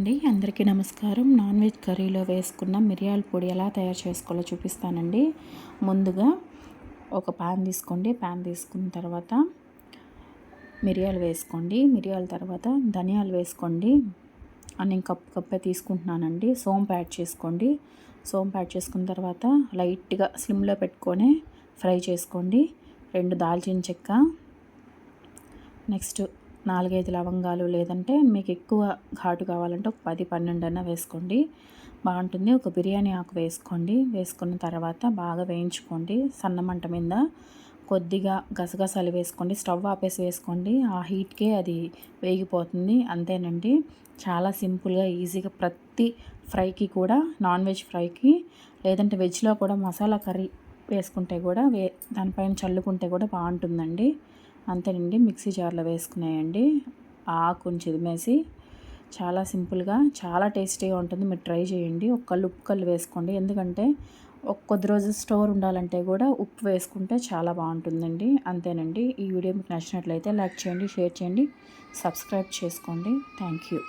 అండి, అందరికీ నమస్కారం. నాన్ వెజ్ కర్రీలో వేసుకున్న మిరియాల పొడి ఎలా తయారు చేసుకోవాలో చూపిస్తానండి. ముందుగా ఒక ప్యాన్ తీసుకోండి. ప్యాన్ తీసుకున్న తర్వాత మిరియాలు వేసుకోండి. మిరియాల తర్వాత ధనియాలు వేసుకోండి. నేను కప్పే తీసుకుంటున్నానండి. సోంపు యాడ్ చేసుకోండి. సోంపు యాడ్ చేసుకున్న తర్వాత లైట్గా స్లిమ్లో పెట్టుకొని ఫ్రై చేసుకోండి. 2 దాల్చిన చెక్క, నెక్స్ట్ 4-5 లవంగాలు, లేదంటే మీకు ఎక్కువ ఘాటు కావాలంటే ఒక 10-12 అన్నా వేసుకోండి, బాగుంటుంది. ఒక బిర్యానీ ఆకు వేసుకోండి. వేసుకున్న తర్వాత బాగా వేయించుకోండి సన్నమంట మీద. కొద్దిగా గసగసాలు వేసుకోండి. స్టవ్ ఆపేసి వేసుకోండి, ఆ హీట్కే అది వేగిపోతుంది. అంతేనండి, చాలా సింపుల్గా ఈజీగా ప్రతి ఫ్రైకి కూడా, నాన్ వెజ్ ఫ్రైకి లేదంటే వెజ్లో కూడా మసాలా కర్రీ వేసుకుంటే కూడా దానిపైన చల్లుకుంటే కూడా బాగుంటుందండి. అంతేనండి, మిక్సీ జార్లో వేసుకునేయండి. ఆకుని చిదిమేసి చాలా సింపుల్గా చాలా టేస్టీగా ఉంటుంది. మీరు ట్రై చేయండి. ఉప్పు కల్లు వేసుకోండి, ఎందుకంటే కొద్ది రోజులు స్టోర్ ఉండాలంటే కూడా ఉప్పు వేసుకుంటే చాలా బాగుంటుందండి. అంతేనండి, ఈ వీడియో మీకు నచ్చినట్లయితే లైక్ చేయండి, షేర్ చేయండి, సబ్స్క్రైబ్ చేసుకోండి. Thank you.